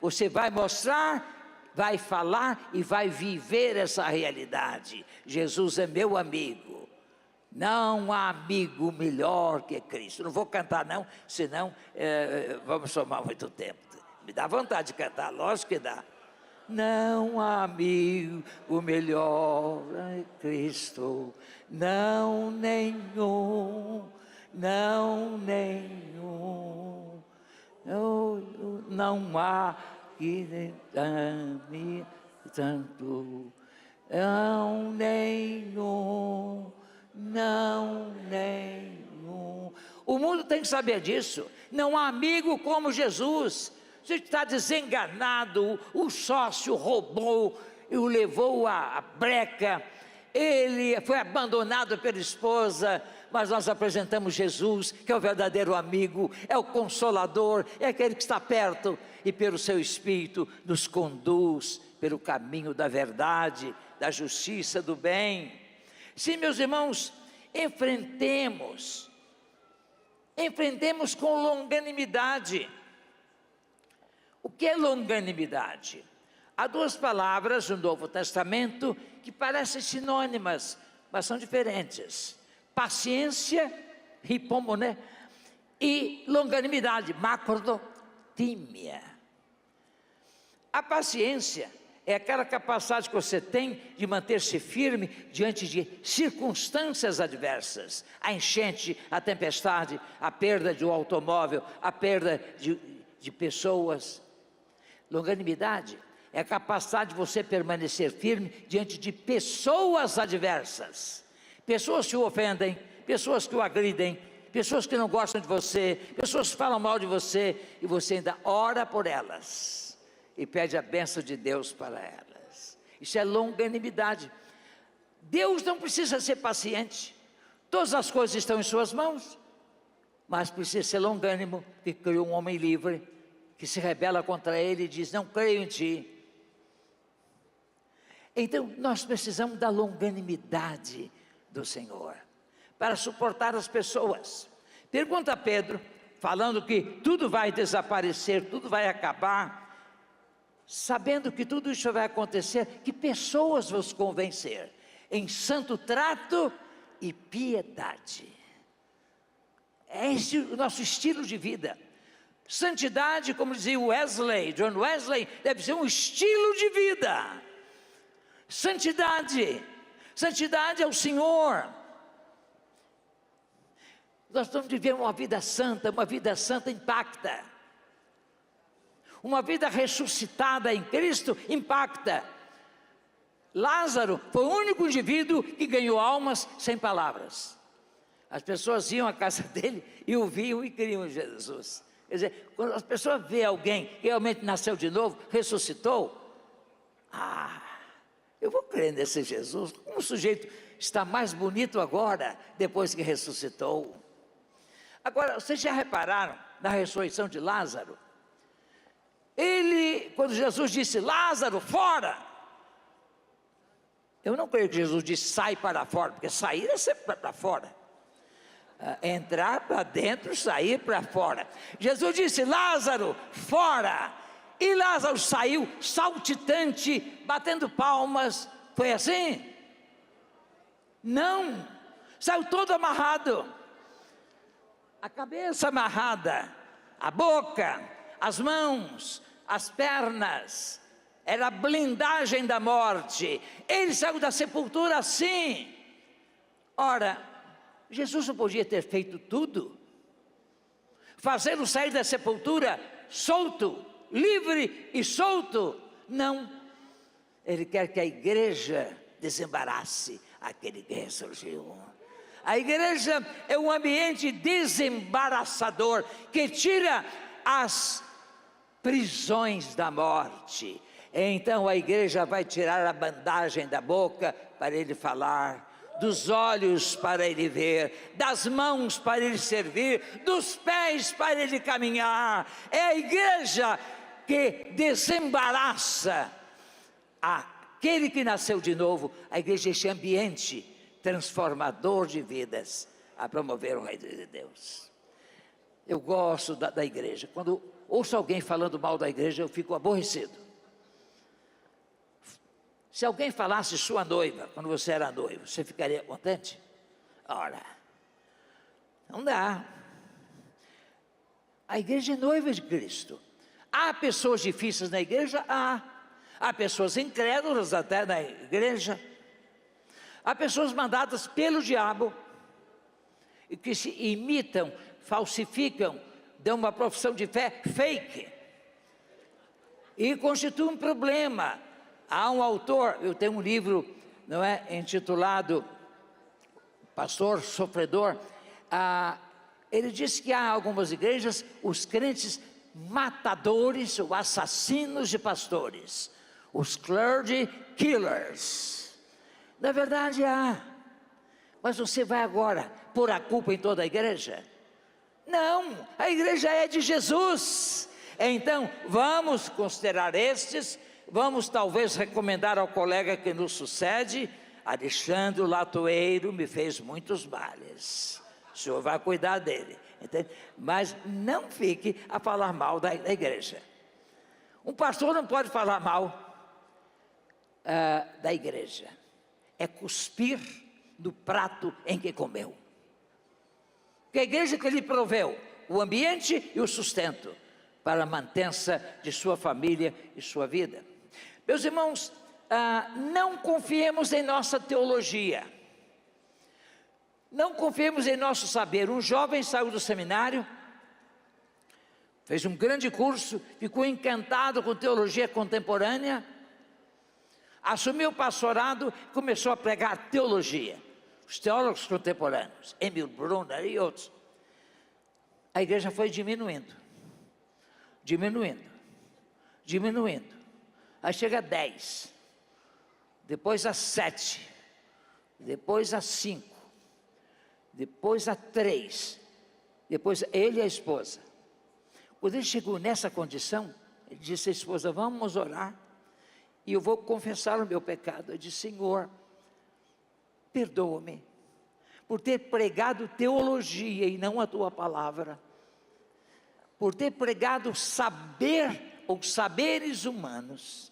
Você vai mostrar, vai falar e vai viver essa realidade. Jesus é meu amigo. Não há amigo melhor que Cristo. Não vou cantar não, senão vamos tomar muito tempo. Me dá vontade de cantar, lógico que dá. Não há amigo melhor que Cristo. Não nenhum, não nenhum. Não há que ame tanto. Não nenhum. Não nenhum. O mundo tem que saber disso. Não há amigo como Jesus. Você está desenganado, o sócio roubou e o levou à breca, ele foi abandonado pela esposa, mas nós apresentamos Jesus, que é o verdadeiro amigo, é o consolador, é aquele que está perto e pelo seu Espírito nos conduz pelo caminho da verdade, da justiça, do bem. Sim, meus irmãos, enfrentemos com longanimidade. O que é longanimidade? Há duas palavras no Novo Testamento que parecem sinônimas, mas são diferentes: paciência, hipomone, e longanimidade, macrodotímia. A paciência é aquela capacidade que você tem de manter-se firme diante de circunstâncias adversas. A enchente, a tempestade, a perda de um automóvel, a perda de pessoas. Longanimidade é a capacidade de você permanecer firme diante de pessoas adversas. Pessoas que o ofendem, pessoas que o agridem, pessoas que não gostam de você, pessoas que falam mal de você, e você ainda ora por elas e pede a bênção de Deus para elas. Isso é longanimidade. Deus não precisa ser paciente, todas as coisas estão em suas mãos, mas precisa ser longânimo, que criou um homem livre, que se rebela contra ele e diz: não creio em ti. Então nós precisamos da longanimidade do Senhor, para suportar as pessoas. Pergunta a Pedro, falando que tudo vai desaparecer, tudo vai acabar, sabendo que tudo isso vai acontecer, que pessoas vos convencer em santo trato e piedade. É esse o nosso estilo de vida. Santidade, como dizia John Wesley, deve ser um estilo de vida. Santidade é o Senhor. Nós estamos vivendo uma vida santa impacta. Uma vida ressuscitada em Cristo impacta. Lázaro foi o único indivíduo que ganhou almas sem palavras. As pessoas iam à casa dele e o viam e criam em Jesus. Quer dizer, quando as pessoas veem alguém que realmente nasceu de novo, ressuscitou, eu vou crer nesse Jesus. Como o sujeito está mais bonito agora, depois que ressuscitou. Agora, vocês já repararam na ressurreição de Lázaro? Quando Jesus disse: Lázaro, fora! Eu não creio que Jesus disse sai para fora, porque sair é sempre para fora. Entrar para dentro, sair para fora. Jesus disse: Lázaro, fora. E Lázaro saiu saltitante, batendo palmas. Foi assim? Não, saiu todo amarrado. A cabeça amarrada, a boca, as mãos, as pernas. Era a blindagem da morte. Ele saiu da sepultura assim. Ora, Jesus não podia ter feito tudo? Fazê-lo sair da sepultura solto, livre e solto? Não. Ele quer que a igreja desembarace aquele que ressurgiu. A igreja é um ambiente desembaraçador, que tira as prisões da morte. Então a igreja vai tirar a bandagem da boca para ele falar, dos olhos para ele ver, das mãos para ele servir, dos pés para ele caminhar. É a igreja que desembaraça aquele que nasceu de novo. A igreja é esse ambiente transformador de vidas, a promover o reino de Deus. Eu gosto da igreja. Quando ouço alguém falando mal da igreja, eu fico aborrecido. Se alguém falasse sua noiva, quando você era noivo, você ficaria contente? Ora, não dá. A igreja é noiva de Cristo. Há pessoas difíceis na igreja? Há pessoas incrédulas até na igreja. Há pessoas mandadas pelo diabo, e que se imitam, falsificam, dão uma profissão de fé fake, e constitui um problema. Há um autor, eu tenho um livro, não é, intitulado Pastor Sofredor. Ele diz que há algumas igrejas, os crentes matadores ou assassinos de pastores, os clergy killers. Na verdade há, mas você vai agora pôr a culpa em toda a igreja? Não, a igreja é de Jesus. Então vamos considerar estes. Vamos talvez recomendar ao colega que nos sucede: Alexandre Latoeiro me fez muitos males, o senhor vai cuidar dele, entende? Mas não fique a falar mal da igreja. Um pastor não pode falar mal da igreja, é cuspir do prato em que comeu. Que a igreja que lhe proveu o ambiente e o sustento para a mantença de sua família e sua vida. Meus irmãos, não confiemos em nossa teologia, não confiemos em nosso saber. Um jovem saiu do seminário, fez um grande curso, ficou encantado com teologia contemporânea, assumiu o pastorado, começou a pregar teologia. Os teólogos contemporâneos, Emil Brunner e outros. A igreja foi diminuindo. Aí chega a 10, depois a 7, depois a 5, depois a 3, depois ele e a esposa. Quando ele chegou nessa condição, ele disse à esposa: vamos orar, e eu vou confessar o meu pecado. Eu disse: Senhor, perdoa-me por ter pregado teologia e não a tua palavra, por ter pregado saber ou saberes humanos.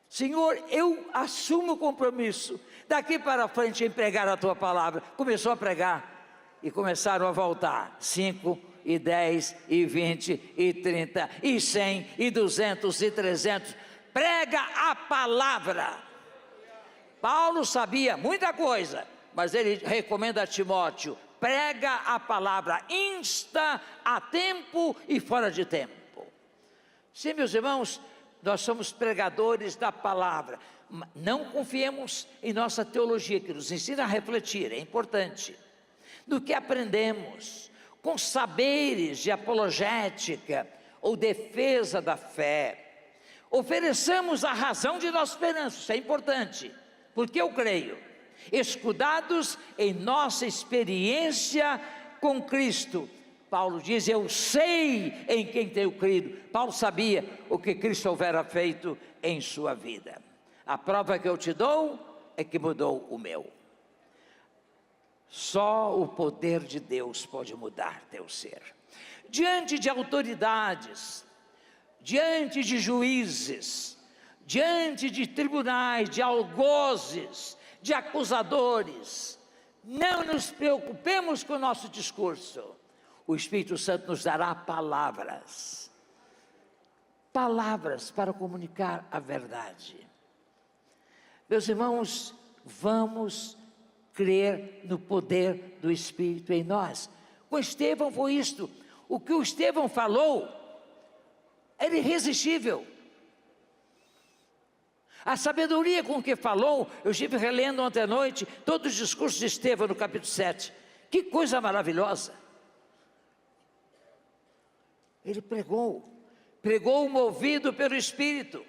Senhor, eu assumo o compromisso, daqui para frente, em pregar a tua palavra. Começou a pregar, e começaram a voltar, 5, e 10, e 20, e 30, e 100, e 200, e 300, prega a palavra. Paulo sabia muita coisa, mas ele recomenda a Timóteo: prega a palavra, insta a tempo e fora de tempo. Sim, meus irmãos, nós somos pregadores da palavra. Não confiemos em nossa teologia, que nos ensina a refletir, é importante, do que aprendemos, com saberes de apologética ou defesa da fé. Ofereçamos a razão de nossa esperança, isso é importante, porque eu creio, escudados em nossa experiência com Cristo. Paulo diz: eu sei em quem tenho crido. Paulo sabia o que Cristo houvera feito em sua vida. A prova que eu te dou, é que mudou o meu. Só o poder de Deus pode mudar teu ser. Diante de autoridades, diante de juízes, diante de tribunais, de algozes, de acusadores, não nos preocupemos com o nosso discurso. O Espírito Santo nos dará palavras para comunicar a verdade. Meus irmãos, vamos crer no poder do Espírito em nós. Com Estevão foi isto. O que o Estevão falou era irresistível. A sabedoria com que falou, eu estive relendo ontem à noite todos os discursos de Estevão no capítulo 7. Que coisa maravilhosa! Ele pregou movido pelo Espírito.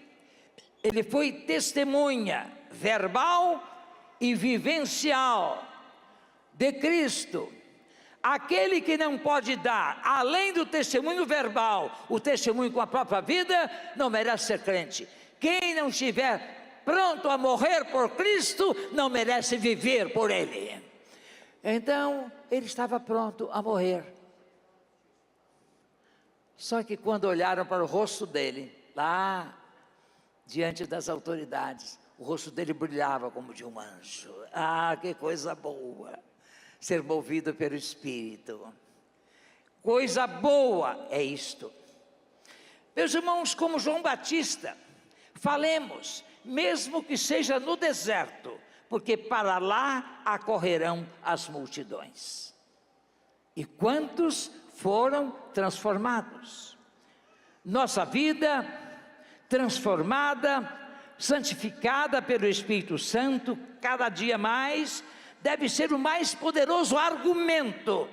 Ele foi testemunha verbal e vivencial de Cristo. Aquele que não pode dar, além do testemunho verbal, o testemunho com a própria vida, não merece ser crente. Quem não estiver pronto a morrer por Cristo, não merece viver por Ele. Então, ele estava pronto a morrer. Só que quando olharam para o rosto dele, lá diante das autoridades, o rosto dele brilhava como de um anjo. Ah, que coisa boa, ser movido pelo Espírito. Coisa boa é isto. Meus irmãos, como João Batista, falemos, mesmo que seja no deserto, porque para lá acorrerão as multidões. E quantos foram transformados? Nossa vida transformada, santificada pelo Espírito Santo, cada dia mais, deve ser o mais poderoso argumento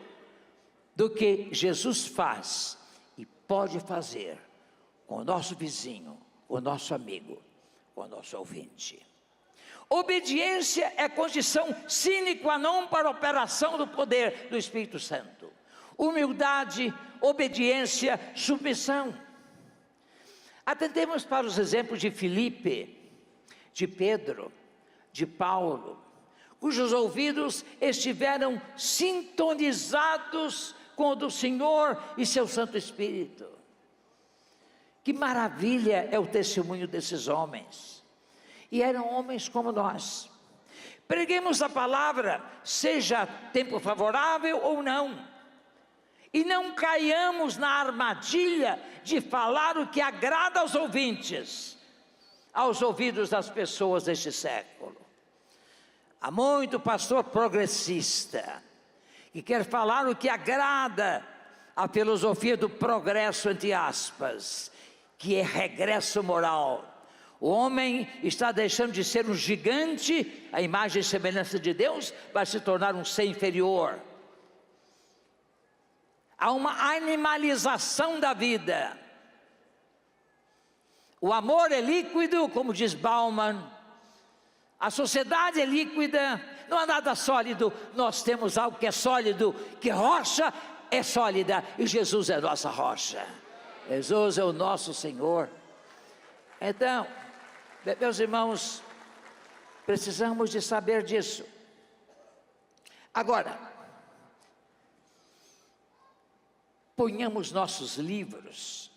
do que Jesus faz e pode fazer com o nosso vizinho, com o nosso amigo, com o nosso ouvinte. Obediência é condição sine qua non para a operação do poder do Espírito Santo. Humildade, obediência, submissão. Atendemos para os exemplos de Filipe, de Pedro, de Paulo, cujos ouvidos estiveram sintonizados com o do Senhor e seu Santo Espírito. Que maravilha é o testemunho desses homens. E eram homens como nós. Preguemos a palavra, seja tempo favorável ou não. E não caiamos na armadilha de falar o que agrada aos ouvintes, aos ouvidos das pessoas deste século. Há muito pastor progressista, que quer falar o que agrada à filosofia do progresso, entre aspas, que é regresso moral. O homem está deixando de ser um gigante, a imagem e semelhança de Deus, vai se tornar um ser inferior. Há uma animalização da vida. O amor é líquido, como diz Bauman. A sociedade é líquida, não há nada sólido. Nós temos algo que é sólido, que rocha é sólida, e Jesus é a nossa rocha. Jesus é o nosso Senhor. Então, meus irmãos, precisamos de saber disso. Agora, ponhamos nossos livros,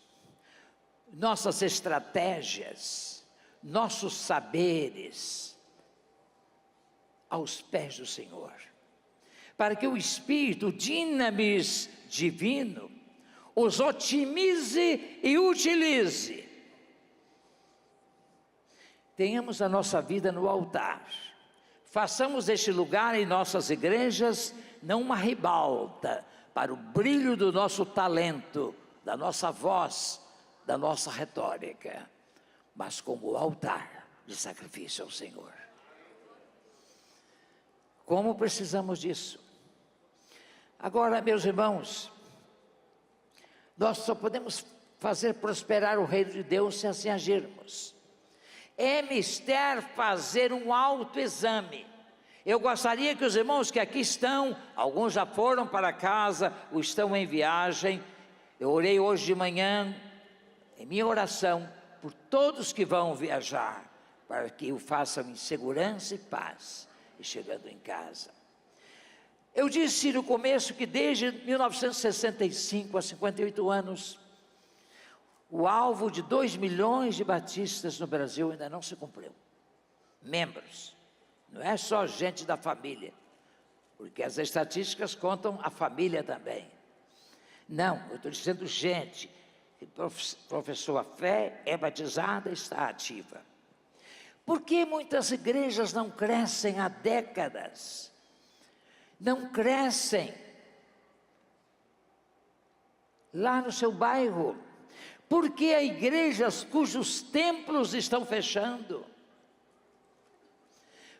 nossas estratégias, nossos saberes aos pés do Senhor, para que o Espírito, o dinamis divino, os otimize e utilize. Tenhamos a nossa vida no altar. Façamos este lugar em nossas igrejas não uma ribalta para o brilho do nosso talento, da nossa voz, da nossa retórica, mas como altar de sacrifício ao Senhor. Como precisamos disso? Agora, meus irmãos, nós só podemos fazer prosperar o reino de Deus se assim agirmos. É mister fazer um autoexame. Eu gostaria que os irmãos que aqui estão, alguns já foram para casa, ou estão em viagem. Eu orei hoje de manhã, em minha oração, por todos que vão viajar, para que o façam em segurança e paz, e chegando em casa. Eu disse no começo que desde 1965, há 58 anos, o alvo de 2 milhões de batistas no Brasil ainda não se cumpriu. Membros, não é só gente da família, porque as estatísticas contam a família também. Não, eu estou dizendo gente que professou a fé, é batizada, está ativa. Por que muitas igrejas não crescem há décadas? Não crescem lá no seu bairro. Por que há igrejas cujos templos estão fechando?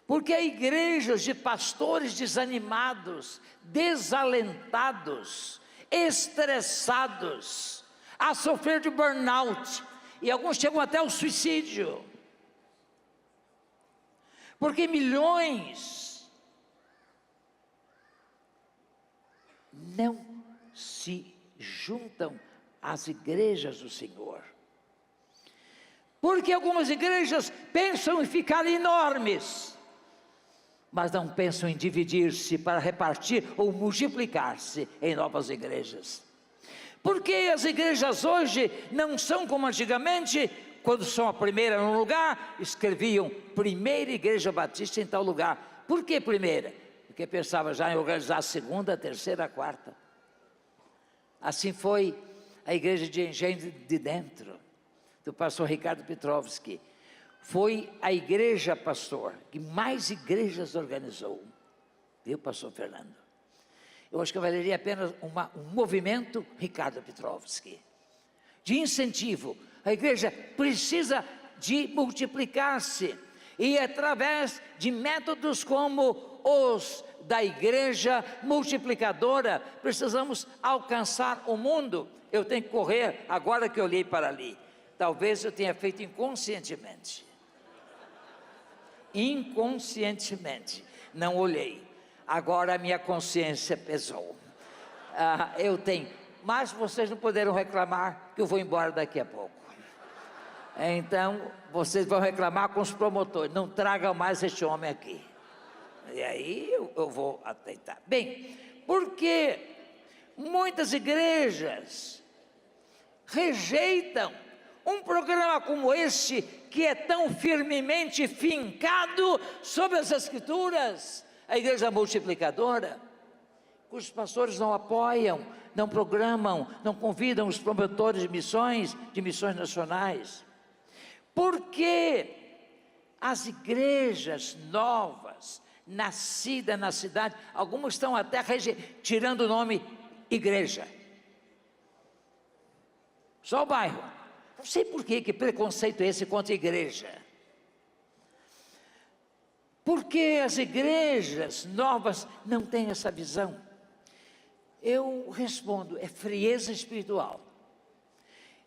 Porque há igrejas de pastores desanimados, desalentados, estressados, a sofrer de burnout, e alguns chegam até ao suicídio. Porque milhões não se juntam às igrejas do Senhor. Porque algumas igrejas pensam em ficar enormes, mas não pensam em dividir-se para repartir ou multiplicar-se em novas igrejas. Porque as igrejas hoje não são como antigamente, quando são a primeira num lugar, escreviam Primeira Igreja Batista em tal lugar. Por que primeira? Porque pensava já em organizar a segunda, a terceira, a quarta. Assim foi a igreja de Engenho de Dentro, do pastor Ricardo Petrovski. Foi a igreja, pastor, que mais igrejas organizou. Viu, pastor Fernando? Eu acho que valeria a pena um movimento Ricardo Petrovski, de incentivo. A igreja precisa de multiplicar-se, e através de métodos como os da igreja multiplicadora, precisamos alcançar o mundo. Eu tenho que correr, agora que eu olhei para ali, talvez eu tenha feito inconscientemente, não olhei, agora a minha consciência pesou. Eu tenho, mas vocês não poderão reclamar que eu vou embora daqui a pouco. Então, vocês vão reclamar com os promotores, não tragam mais este homem aqui. E aí eu vou ateitar. Bem, porque muitas igrejas rejeitam um programa como este, que é tão firmemente fincado sobre as Escrituras, a igreja multiplicadora, cujos pastores não apoiam, não programam, não convidam os promotores de missões nacionais. Porque as igrejas novas, nascidas na cidade, algumas estão até tirando o nome igreja, só o bairro. Não sei por que preconceito é esse contra a igreja. Porque as igrejas novas não têm essa visão. Eu respondo, é frieza espiritual.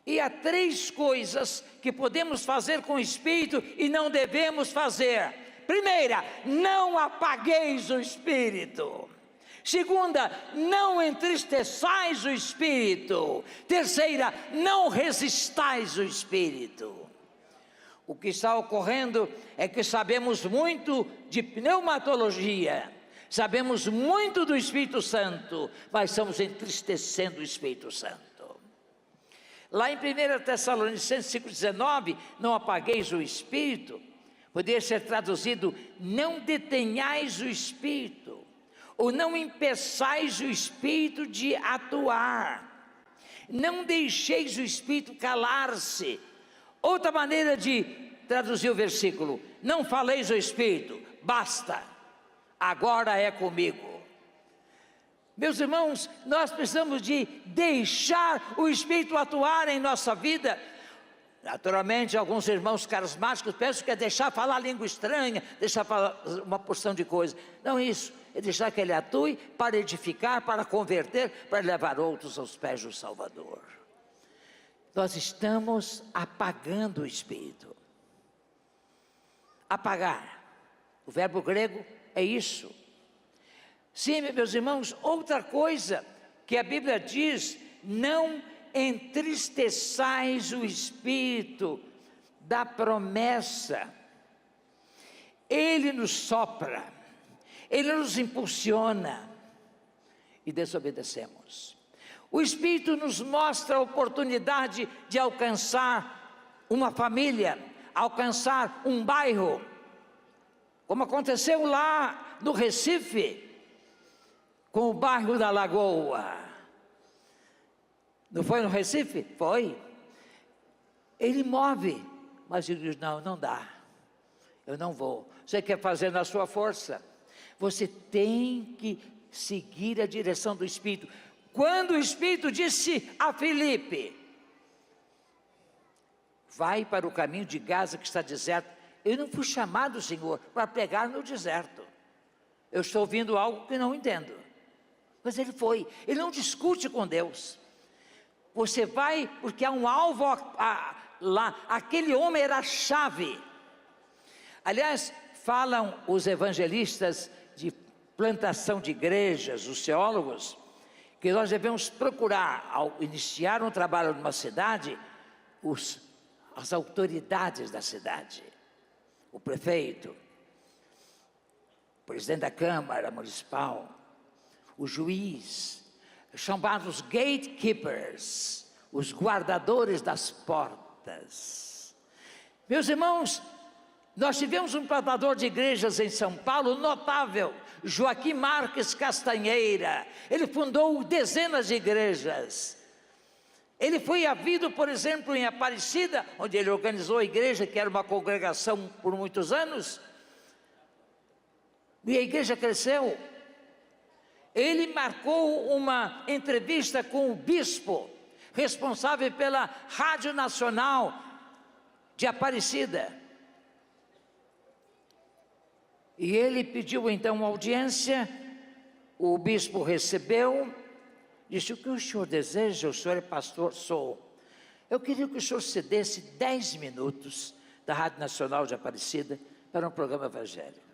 E há 3 coisas que podemos fazer com o Espírito e não devemos fazer. Primeira, não apagueis o Espírito. Segunda, não entristeçais o Espírito. Terceira, não resistais o Espírito. O que está ocorrendo é que sabemos muito de pneumatologia, sabemos muito do Espírito Santo, mas estamos entristecendo o Espírito Santo. Lá em 1 Tessalonicenses 5,19, não apagueis o Espírito, poderia ser traduzido, não detenhais o Espírito, ou não impeçais o Espírito de atuar, não deixeis o Espírito calar-se. Outra maneira de traduzir o versículo, não faleis o Espírito, basta, agora é comigo. Meus irmãos, nós precisamos de deixar o Espírito atuar em nossa vida. Naturalmente, alguns irmãos carismáticos pensam que é deixar falar língua estranha, deixar falar uma porção de coisas. Não é isso, é deixar que Ele atue para edificar, para converter, para levar outros aos pés do Salvador. Nós estamos apagando o Espírito. Apagar, o verbo grego é isso. Sim, meus irmãos, outra coisa que a Bíblia diz, não entristeçais o Espírito da promessa. Ele nos sopra, Ele nos impulsiona e desobedecemos. O Espírito nos mostra a oportunidade de alcançar uma família, alcançar um bairro, como aconteceu lá no Recife, com o bairro da Lagoa. Não foi no Recife? Foi. Ele move, mas ele diz, não, não dá, eu não vou. Você quer fazer na sua força? Você tem que seguir a direção do Espírito. Quando o Espírito disse a Filipe, vai para o caminho de Gaza que está deserto. Eu não fui chamado, Senhor, para pregar no deserto. Eu estou ouvindo algo que não entendo. Mas ele foi, ele não discute com Deus. Você vai porque há um alvo lá, aquele homem era a chave. Aliás, falam os evangelistas de plantação de igrejas, os teólogos, que nós devemos procurar, ao iniciar um trabalho numa cidade, as autoridades da cidade, o prefeito, o presidente da Câmara Municipal, o juiz, chamados gatekeepers, os guardadores das portas. Meus irmãos, nós tivemos um plantador de igrejas em São Paulo notável, Joaquim Marques Castanheira. Ele fundou dezenas de igrejas. Ele foi havido, por exemplo, em Aparecida, onde ele organizou a igreja, que era uma congregação por muitos anos, e a igreja cresceu. Ele marcou uma entrevista com o bispo, responsável pela Rádio Nacional de Aparecida. E ele pediu então uma audiência, o bispo recebeu, disse, o que o senhor deseja? O senhor é pastor? Sou. Eu queria que o senhor cedesse 10 minutos da Rádio Nacional de Aparecida para um programa evangélico.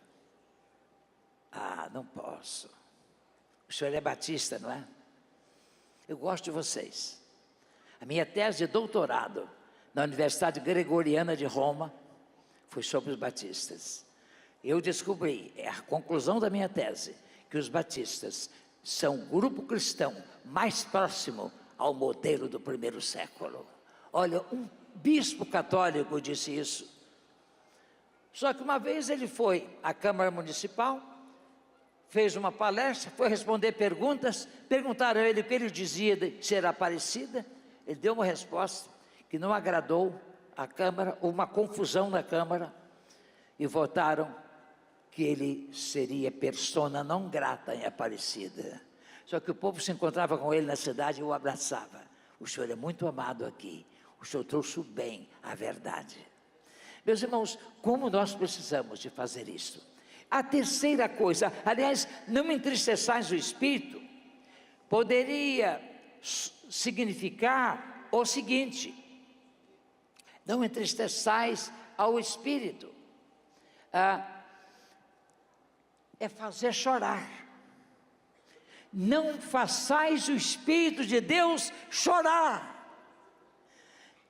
Ah, não posso. O senhor é batista, não é? Eu gosto de vocês. A minha tese de doutorado na Universidade Gregoriana de Roma foi sobre os batistas. Eu descobri, é a conclusão da minha tese, que os batistas são o grupo cristão mais próximo ao modelo do primeiro século. Olha, um bispo católico disse isso. Só que uma vez ele foi à Câmara Municipal, fez uma palestra, foi responder perguntas, perguntaram a ele o que ele dizia de ser Aparecida, ele deu uma resposta que não agradou a Câmara, houve uma confusão na Câmara, e votaram que ele seria persona não grata em Aparecida. Só que o povo se encontrava com ele na cidade e o abraçava. O senhor é muito amado aqui, o senhor trouxe o bem, a verdade. Meus irmãos, como nós precisamos de fazer isso? A terceira coisa, aliás, não entristeçais o Espírito, poderia significar o seguinte, não entristeçais ao Espírito, é fazer chorar. Não façais o Espírito de Deus chorar.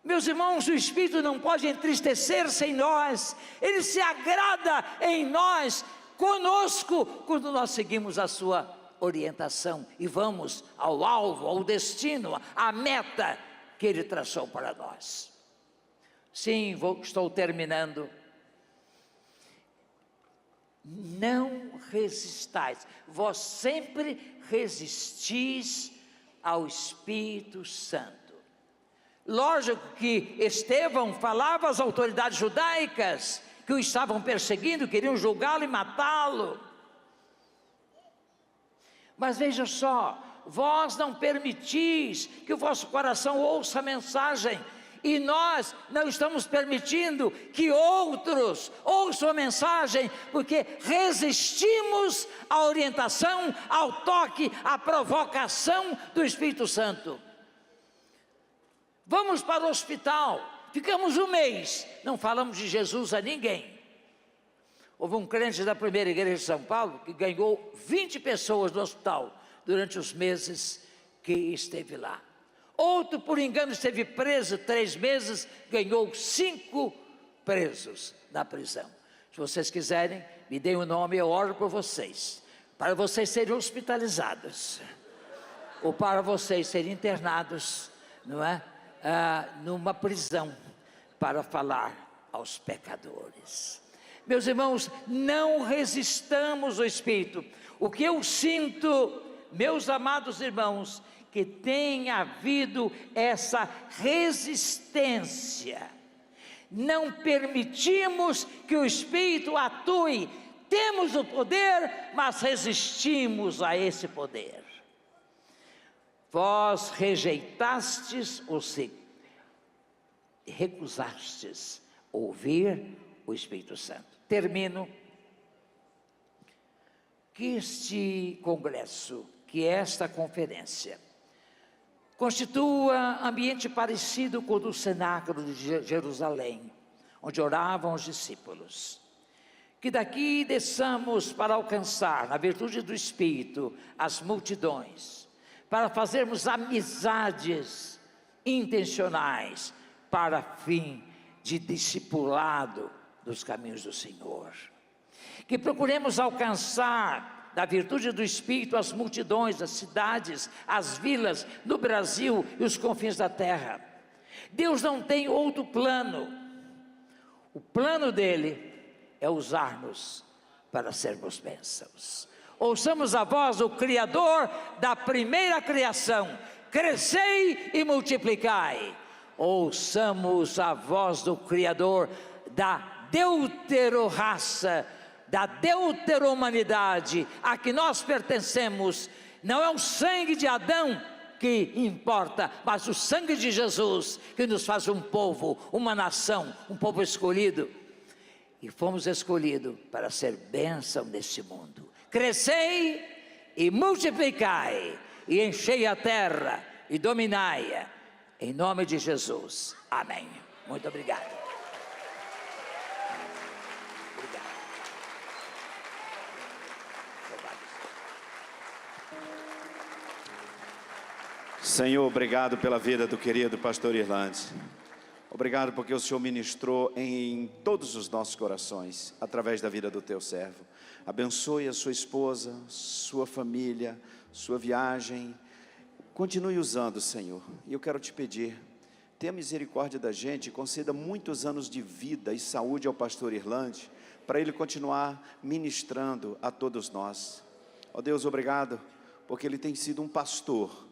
Meus irmãos, o Espírito não pode entristecer-se em nós, ele se agrada em nós, conosco, quando nós seguimos a sua orientação e vamos ao alvo, ao destino, à meta que ele traçou para nós. Sim, estou terminando. Não resistais, vós sempre resistis ao Espírito Santo. Lógico que Estevão falava às autoridades judaicas que o estavam perseguindo, queriam julgá-lo e matá-lo. Mas veja só, vós não permitis que o vosso coração ouça a mensagem, e nós não estamos permitindo que outros ouçam a mensagem, porque resistimos à orientação, ao toque, à provocação do Espírito Santo. Vamos para o hospital, ficamos um mês, não falamos de Jesus a ninguém. Houve um crente da primeira igreja de São Paulo que ganhou 20 pessoas no hospital durante os meses que esteve lá. Outro, por engano, esteve preso 3 meses, ganhou 5 presos na prisão. Se vocês quiserem, me deem o nome, eu oro por vocês, para vocês serem hospitalizados, ou para vocês serem internados, não é? Numa prisão, para falar aos pecadores. Meus irmãos, não resistamos ao Espírito. O que eu sinto, meus amados irmãos, que tem havido essa resistência. Não permitimos que o Espírito atue. Temos o poder, mas resistimos a esse poder. Vós rejeitastes ou se recusastes ouvir o Espírito Santo. Termino. Que este congresso, que esta conferência, constitua ambiente parecido com o do cenáculo de Jerusalém, onde oravam os discípulos. Que daqui desçamos para alcançar, na virtude do Espírito, as multidões, para fazermos amizades intencionais, para fim de discipulado dos caminhos do Senhor. Que procuremos alcançar, da virtude do Espírito, as multidões, as cidades, as vilas, no Brasil e os confins da terra. Deus não tem outro plano. O plano dele é usar-nos para sermos bênçãos. Ouçamos a voz do Criador da primeira criação: crescei e multiplicai. Ouçamos a voz do Criador da deutero-raça, da deutero-humanidade a que nós pertencemos. Não é o sangue de Adão que importa, mas o sangue de Jesus, que nos faz um povo, uma nação, um povo escolhido. E fomos escolhidos para ser bênção neste mundo. Crescei e multiplicai, e enchei a terra e dominai-a, em nome de Jesus, amém. Muito obrigado. Senhor, obrigado pela vida do querido pastor Irlandes. Obrigado porque o Senhor ministrou em todos os nossos corações, através da vida do teu servo. Abençoe a sua esposa, sua família, sua viagem. Continue usando, Senhor. E eu quero te pedir, tenha misericórdia da gente e conceda muitos anos de vida e saúde ao pastor Irlandes, para ele continuar ministrando a todos nós. Ó Deus, obrigado, porque ele tem sido um pastor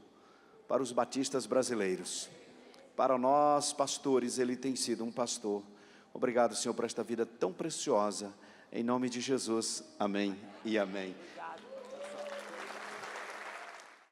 para os batistas brasileiros. Para nós, pastores, ele tem sido um pastor. Obrigado, Senhor, por esta vida tão preciosa. Em nome de Jesus, amém e amém.